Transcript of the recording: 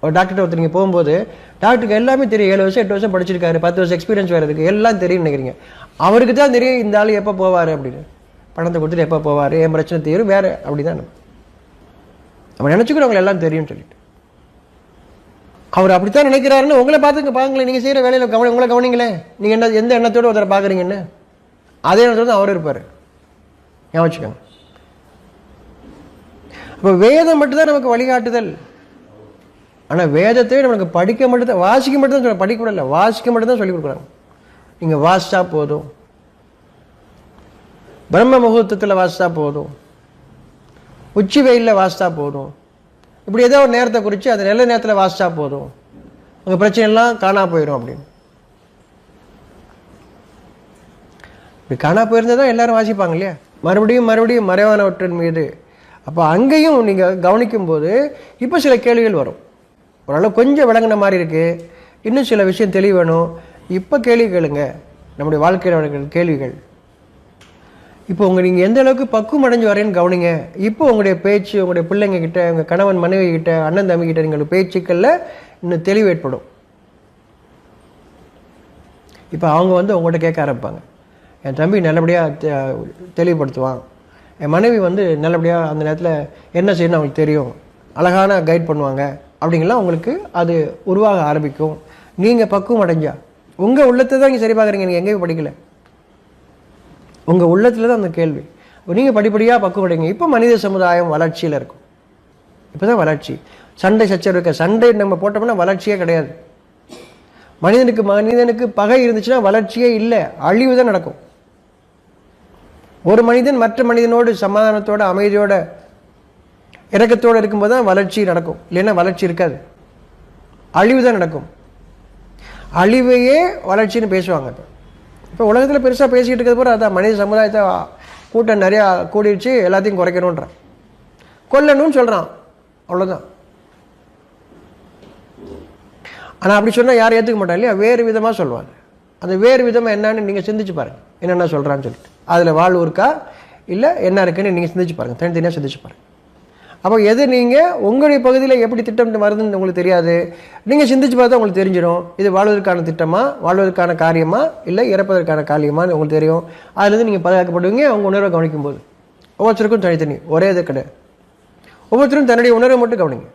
ஒரு டாக்டர்கிட்ட ஒருத்தர் நீங்கள் போகும்போது டாக்டருக்கு எல்லாமே தெரியும். 7 வருஷம் 8 வருஷம் படிச்சிருக்காரு, 10 வருஷம் எக்ஸ்பீரியன்ஸ் வேறு இருக்குது, எல்லாம் தெரியும்னு நினைக்கிறீங்க. அவருக்கு தான் தெரியும் இந்த ஆள் எப்போ போவார் அப்படின்னு. பணத்தை கொடுத்துட்டு எப்போ போவார், என் பிரச்சனை தீரும் வேறு அப்படி தான் நம்ம நினச்சிக்கிறோம் அவங்களை எல்லாம் தெரியும்னு சொல்லிட்டு. அவர் அப்படித்தான் நினைக்கிறாருன்னு உங்களை பாருங்களேன். நீங்கள் செய்கிற வேலையில் உங்களை கவனிங்களே. நீங்கள் என்ன எந்த எண்ணத்தோடு ஒருத்தரை பார்க்குறீங்கன்னு அதே எண்ணத்தோடு தான் அவர் இருப்பார். ஞாபகம் வச்சுக்கோங்க. அப்போ வேதம் மட்டும்தான் நமக்கு வழிகாட்டுதல். ஆனால் வேதத்தை நமக்கு படிக்க மட்டும்தான், வாசிக்க மட்டும்தான், படிக்க கூட இல்லை, வாசிக்க மட்டும்தான் சொல்லிக் கொடுக்குறாங்க. நீங்கள் வாசித்தா போதும், பிரம்ம முகூர்த்தத்தில் வாசித்தா போதும், உச்சி வெயிலில் வாசித்தா போதும், இப்படி ஏதோ ஒரு நேரத்தை குறித்து அந்த நல்ல நேரத்தில் வாசித்தா போதும், உங்கள் பிரச்சனைலாம் காணா போயிடும் அப்படின்னு. இப்படி காணா போயிருந்தால் தான் எல்லாரும் வாசிப்பாங்க இல்லையா? மறுபடியும் மறுபடியும் மறைவானவற்றின் மீது. அப்போ அங்கேயும் நீங்கள் கவனிக்கும்போது இப்போ சில கேள்விகள் வரும். ஓரளவு கொஞ்சம் விளங்கின மாதிரி இருக்குது, இன்னும் சில விஷயம் தெளிவு வேணும். இப்போ கேள்வி கேளுங்க, நம்முடைய வாழ்க்கையில் கேள்விகள். இப்போ நீங்கள் எந்த அளவுக்கு பக்குவம் அடைஞ்சு வரேன்னு கவனிங்க. இப்போ உங்களுடைய பேச்சு, உங்களுடைய பிள்ளைங்க கிட்ட, உங்கள் கணவன் மனைவி கிட்ட, அண்ணன் தம்பி கிட்ட நீங்கள் பேச்சுக்களில் இன்னும் தெளிவு ஏற்படும். இப்போ அவங்க உங்கள்கிட்ட கேட்க ஆரம்பிப்பாங்க, என் தம்பி நல்லபடியாக தெளிவுபடுத்துவான், என் மனைவி நல்லபடியாக அந்த நேரத்தில் என்ன செய்யணும்னு அவங்களுக்கு தெரியும், அழகான கைட் பண்ணுவாங்க அப்படிங்கலாம் உங்களுக்கு அது உருவாக ஆரம்பிக்கும். நீங்கள் பக்குவம் அடைஞ்சா உங்கள் உள்ளத்தை தான் நீங்கள் சரி பார்க்குறீங்க. நீங்கள் எங்கேயும் படிக்கலை, உங்கள் உள்ளத்தில் தான் அந்த கேள்வி. நீங்கள் படிப்படியாக பக்குவம் அடைங்க. இப்போ மனித சமுதாயம் வளர்ச்சியில் இருக்கும். இப்போ தான் வளர்ச்சி. சண்டை சச்சரவு இருக்க, சண்டை நம்ம போட்டோம்னா வளர்ச்சியே கிடையாது. மனிதனுக்கு பகை இருந்துச்சுன்னா வளர்ச்சியே இல்லை, அழிவு தான் நடக்கும். ஒரு மனிதன் மற்ற மனிதனோடு சமாதானத்தோட, அமைதியோட, இறக்கத்தோடு இருக்கும்போது தான் வளர்ச்சி நடக்கும். இல்லைன்னா வளர்ச்சி இருக்காது, அழிவு தான் நடக்கும். அழிவையே வளர்ச்சின்னு பேசுவாங்க. இப்போ உலகத்தில் பெருசாக பேசிக்கிட்டு இருக்கிறது போல அதான், மனித சமுதாயத்தை கூட்டம் நிறையா கூடிடுச்சு, எல்லாத்தையும் குறைக்கணுன்றான், கொல்லணும்னு சொல்கிறான், அவ்வளோதான். ஆனால் அப்படி சொன்னால் யாரும் ஏற்றுக்க மாட்டாங்க இல்லையா? வேறு விதமாக சொல்லுவாங்க. அந்த வேறு விதமாக என்னன்னு நீங்கள் சிந்திச்சு பாருங்கள், என்னென்ன சொல்கிறான்னு சொல்லிட்டு. அதில் வாழ்வு இருக்கா இல்லை என்ன இருக்குன்னு நீங்கள் சிந்திச்சு பாருங்கள், தனித்தனியாக சிந்திச்சு பாருங்கள். அப்போ எது நீங்கள் உங்களுடைய பகுதியில் எப்படி திட்டம் வருதுன்னு உங்களுக்கு தெரியாது, நீங்கள் சிந்திச்சு பார்த்தா உங்களுக்கு தெரிஞ்சிடும். இது வாழ்வதற்கான திட்டமா, வாழ்வதற்கான காரியமா, இல்லை இறப்பதற்கான காரியமான்னு உங்களுக்கு தெரியும். அதுலேருந்து நீங்கள் பாதுகாக்கப்படுவீங்க. அவங்க உணர்வை கவனிக்கும் போது ஒவ்வொருத்தருக்கும் தனித்தனி, ஒரே இது கிடையாது. ஒவ்வொருத்தரும் தன்னுடைய உணர்வை மட்டும் கவனிங்க.